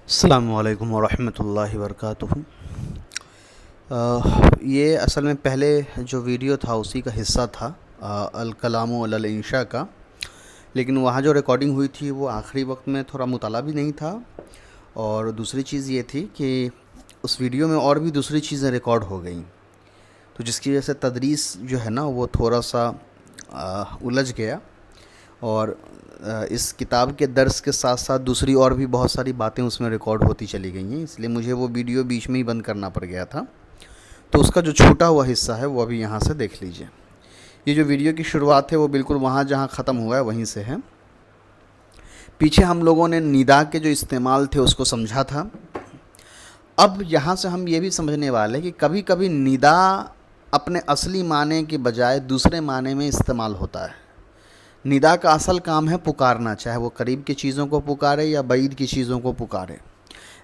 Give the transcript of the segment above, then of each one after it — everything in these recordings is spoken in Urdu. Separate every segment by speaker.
Speaker 1: السلام علیکم ورحمۃ اللہ وبرکاتہ۔ یہ اصل میں پہلے جو ویڈیو تھا اسی کا حصہ تھا، الکلام علی الانشاء کا، لیکن وہاں جو ریکارڈنگ ہوئی تھی وہ آخری وقت میں تھوڑا مطالعہ بھی نہیں تھا، اور دوسری چیز یہ تھی کہ اس ویڈیو میں اور بھی دوسری چیزیں ریکارڈ ہو گئیں، تو جس کی وجہ سے تدریس جو ہے نا وہ تھوڑا سا الجھ گیا، اور اس کتاب کے درس کے ساتھ ساتھ دوسری اور بھی بہت ساری باتیں اس میں ریکارڈ ہوتی چلی گئی ہیں، اس لیے مجھے وہ ویڈیو بیچ میں ہی بند کرنا پڑ گیا تھا۔ تو اس کا جو چھوٹا ہوا حصہ ہے وہ ابھی یہاں سے دیکھ لیجئے۔ یہ جو ویڈیو کی شروعات ہے وہ بالکل وہاں جہاں ختم ہوا ہے وہیں سے ہے۔ پیچھے ہم لوگوں نے ندا کے جو استعمال تھے اس کو سمجھا تھا۔ اب یہاں سے ہم یہ بھی سمجھنے والے کہ کبھی کبھی ندا اپنے اصلی معنی کے بجائے دوسرے معنی میں استعمال ہوتا ہے۔ ندا کا اصل کام ہے پکارنا، چاہے وہ قریب کی چیزوں کو پکارے یا بعید کی چیزوں کو پکارے،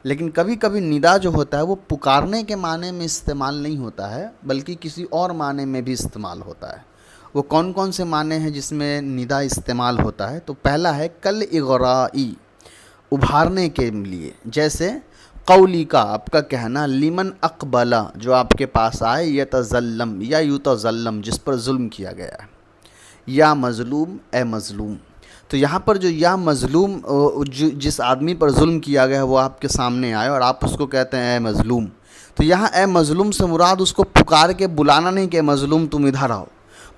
Speaker 1: لیکن کبھی کبھی ندا جو ہوتا ہے وہ پکارنے کے معنی میں استعمال نہیں ہوتا ہے بلکہ کسی اور معنی میں بھی استعمال ہوتا ہے۔ وہ کون کون سے معنی ہیں جس میں ندا استعمال ہوتا ہے؟ تو پہلا ہے کل اغرائی، ابھارنے کے لیے، جیسے قولی کا، آپ کا کہنا، لمن اقبلا، جو آپ کے پاس آئے، یتظلم یا یتظلم، جس پر ظلم کیا گیا ہے، یا مظلوم، اے مظلوم۔ تو یہاں پر جو یا مظلوم، جس آدمی پر ظلم کیا گیا ہے وہ آپ کے سامنے آئے اور آپ اس کو کہتے ہیں اے مظلوم، تو یہاں اے مظلوم سے مراد اس کو پکار کے بلانا نہیں کہ اے مظلوم تم ادھر آؤ،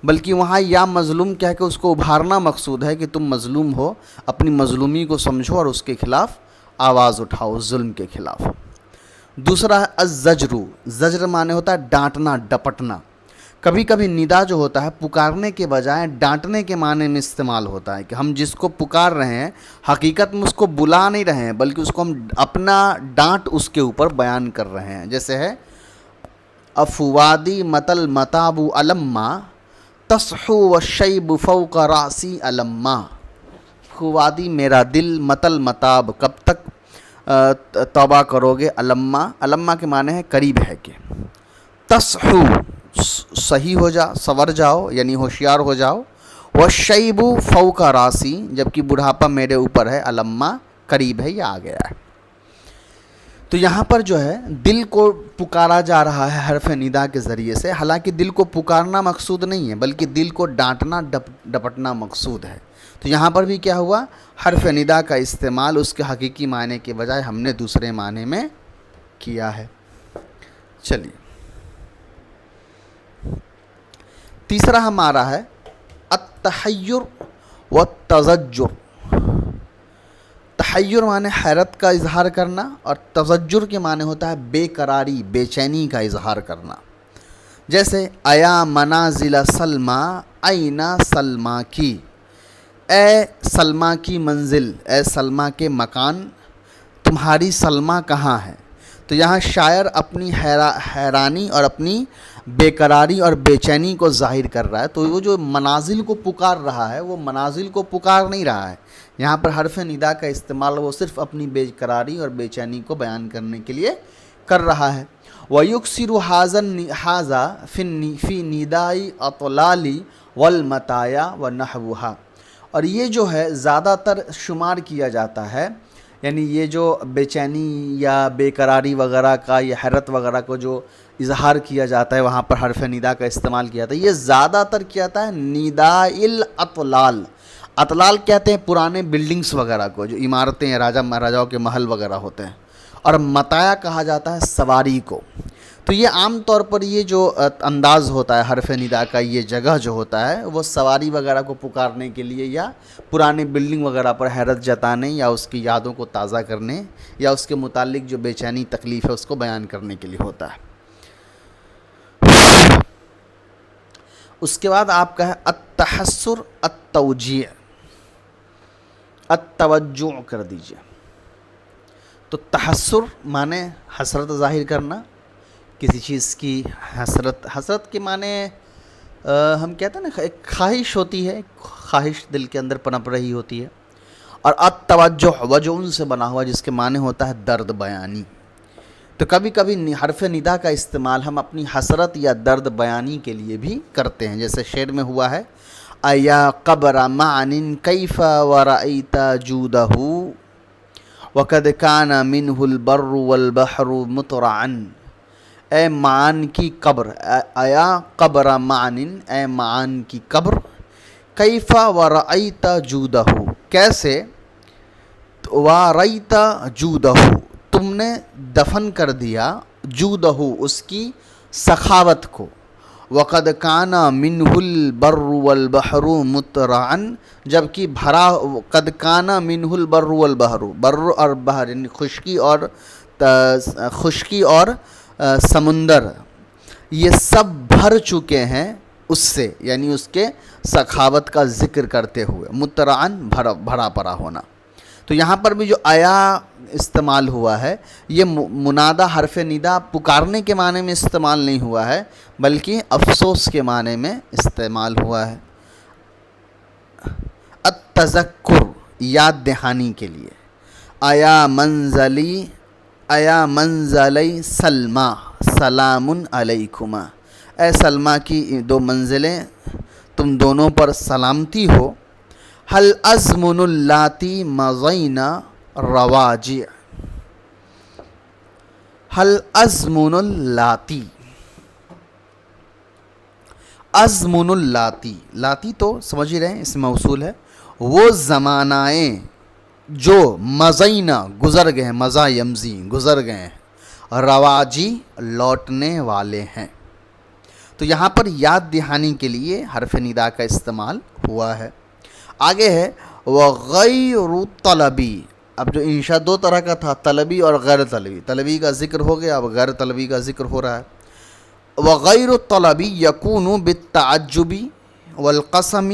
Speaker 1: بلکہ وہاں یا مظلوم کہہ کے اس کو ابھارنا مقصود ہے کہ تم مظلوم ہو، اپنی مظلومی کو سمجھو اور اس کے خلاف آواز اٹھاؤ، ظلم کے خلاف۔ دوسرا ہے الزجر، زجر معنی ہوتا ہے ڈانٹنا، ڈپٹنا۔ کبھی کبھی ندا جو ہوتا ہے پکارنے کے بجائے ڈانٹنے کے معنی میں استعمال ہوتا ہے، کہ ہم جس کو پکار رہے ہیں حقیقت میں اس کو بلا نہیں رہے ہیں بلکہ اس کو ہم اپنا ڈانٹ اس کے اوپر بیان کر رہے ہیں، جیسے ہے افوادی متل متاب علما تصحو والشیب فوق راسی علما۔ فوادی میرا دل، متل متاب کب تک توبہ کرو گے، علما، علما کے معنی ہے قریب ہے کہ، تصحو صحیح ہو جا، سنور جاؤ یعنی ہوشیار ہو جاؤ، والشیب فوق راسی، جبکہ بڑھاپا میرے اوپر ہے، علما قریب ہے یا آ گیا ہے۔ تو یہاں پر جو ہے دل کو پکارا جا رہا ہے حرف ندا کے ذریعے سے، حالانکہ دل کو پکارنا مقصود نہیں ہے بلکہ دل کو ڈانٹنا، ڈپٹنا مقصود ہے۔ تو یہاں پر بھی کیا ہوا، حرف ندا کا استعمال اس کے حقیقی معنی کے بجائے ہم نے دوسرے معنی میں کیا ہے۔ چلیے تیسرا ہمارا ہے التحیر والتزجر۔ تحیر معنی حیرت کا اظہار کرنا، اور تزجر کے معنی ہوتا ہے بے قراری، بے چینی کا اظہار کرنا، جیسے ایا منازل سلما اینا سلما کی، اے سلما کی منزل، اے سلما کے مکان، تمہاری سلما کہاں ہے؟ تو یہاں شاعر اپنی حیرانی اور اپنی بے قراری اور بے چینی کو ظاہر کر رہا ہے، تو وہ جو منازل کو پکار رہا ہے وہ منازل کو پکار نہیں رہا ہے، یہاں پر حرف ندا کا استعمال وہ صرف اپنی بے قراری اور بے چینی کو بیان کرنے کے لیے کر رہا ہے۔ وَيُكْسِرُ هَذَا فِي نِدَاءِ أَطْلَالِ وَالْمَطَايَا وَنَحْوُهَا، اور یہ جو ہے زیادہ تر شمار کیا جاتا ہے، یعنی یہ جو بے چینی یا بے قراری وغیرہ کا یا حیرت وغیرہ کو جو اظہار کیا جاتا ہے وہاں پر حرف ندا کا استعمال کیا جاتا ہے، یہ زیادہ تر کیا جاتا ہے نداء الاطلال۔ اطلال کہتے ہیں پرانے بلڈنگز وغیرہ کو، جو عمارتیں راجہ مہاراجاؤں کے محل وغیرہ ہوتے ہیں، اور مطایا کہا جاتا ہے سواری کو۔ تو یہ عام طور پر یہ جو انداز ہوتا ہے حرف ندا کا، یہ جگہ جو ہوتا ہے وہ سواری وغیرہ کو پکارنے کے لیے یا پرانے بلڈنگ وغیرہ پر حیرت جتانے یا اس کی یادوں کو تازہ کرنے یا اس کے متعلق جو بے چینی تکلیف ہے اس کو بیان کرنے کے لیے ہوتا ہے۔ اس کے بعد آپ کا ہے التحسر، التوجیع، التوجع کر دیجئے۔ تو تحسر معنی حسرت ظاہر کرنا، کسی چیز کی حسرت کے معنی ہم کہتے ہیں نا ایک خواہش ہوتی ہے، خواہش دل کے اندر پنپ رہی ہوتی ہے، اور التوجع وجع سے بنا ہوا جس کے معنی ہوتا ہے درد بیانی۔ تو کبھی کبھی حرف ندا کا استعمال ہم اپنی حسرت یا درد بیانی کے لیے بھی کرتے ہیں، جیسے شعر میں ہوا ہے ایا قبر معن کیف ورأیت جودہ وقد کان منہ البر والبحر مترعن، اے معان کی قبر، آیا قبر معن، اے معان کی قبر، کیف ورأیت جودہ، کیسے، ورأیت جودہ، تم نے دفن کر دیا، جودہ، اس کی سخاوت کو، وقد کان منہ البر والبحر مترعن، جبکہ بھرا، قد کان منہ البر والبحر، بر اور بحر یعنی خشکی اور سمندر، یہ سب بھر چکے ہیں اس سے، یعنی اس کے سخاوت کا ذکر کرتے ہوئے، مترعن بھرا پڑا ہونا۔ تو یہاں پر بھی جو آیا استعمال ہوا ہے یہ منادہ حرف ندا پکارنے کے معنی میں استعمال نہیں ہوا ہے، بلکہ افسوس کے معنی میں استعمال ہوا ہے۔ التذکر، یاد دہانی کے لیے، آیا منزلی سلمہ سلام علیکما، اے سلمہ کی دو منزلیں تم دونوں پر سلامتی ہو، حل ازمن اللاتی مضین رواجع، حل ازمن اللاتی، ازمن اللاتی، لاتی تو سمجھ ہی رہے ہیں اس میں موصول ہے، وہ زمانائیں جو مضینہ گزر گئے ہیں، مضا یمضی گزر گئے ہیں، رواجی لوٹنے والے ہیں۔ تو یہاں پر یاد دہانی کے لیے حرف ندا کا استعمال ہوا ہے۔ آگے ہے وغیر طلبی، اب جو انشاء دو طرح کا تھا، طلبی اور غیر طلبی، طلبی کا ذکر ہو گیا، اب غیر طلبی کا ذکر ہو رہا ہے۔ وغیر طلبی یکون بالتعجب والقسم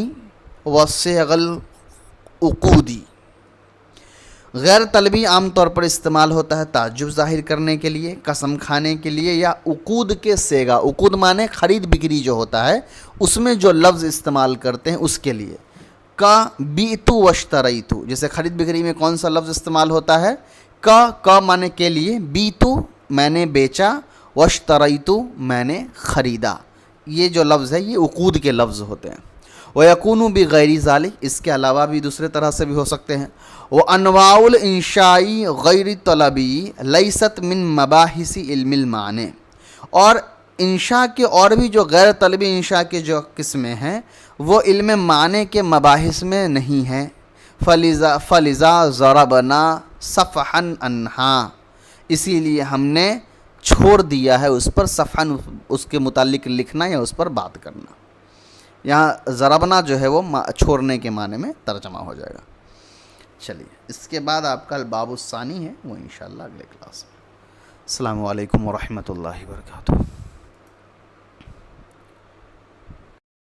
Speaker 1: وصیغ العقود، غیر طلبی عام طور پر استعمال ہوتا ہے تعجب ظاہر کرنے کے لیے، قسم کھانے کے لیے، یا عقود کے صیغہ، عقود معنی خرید بکری جو ہوتا ہے اس میں جو لفظ استعمال کرتے ہیں اس کے لیے، کا بیتو واشتریتو، جیسے خرید بکری میں کون سا لفظ استعمال ہوتا ہے، کا معنی کے لیے، بیتو میں نے بیچا، واشتریتو میں نے خریدا، یہ جو لفظ ہے یہ عقود کے لفظ ہوتے ہیں۔ وَيَكُونُ بِغَيْرِ ذَلِكَ، اس کے علاوہ بھی دوسرے طرح سے بھی ہو سکتے ہیں۔ وَأَنْوَاعُ الْإِنشَاءِ غَيْرِ الطَّلَبِي لَيْسَتْ مِن مَبَاحِثِ عِلْمِ الْمَعْنِ، اور انشاء کے اور بھی جو غیر طلبی انشاء کے جو قسمیں ہیں وہ علم معنی کے مباحث میں نہیں ہیں۔ فَلِذَا ضَرَبْنَا صَفْحًا عَنْهَا، اسی لیے ہم نے چھوڑ دیا ہے اس پر، صفحاً اس کے متعلق لکھنا یا اس پر بات کرنا۔ یہاں ضربنا جو ہے وہ چھوڑنے کے معنی میں ترجمہ ہو جائے گا۔ چلیے اس کے بعد آپ کا الباب الثانی ہے، وہ انشاءاللہ اگلے کلاس میں۔ السلام علیکم ورحمۃ اللہ وبرکاتہ۔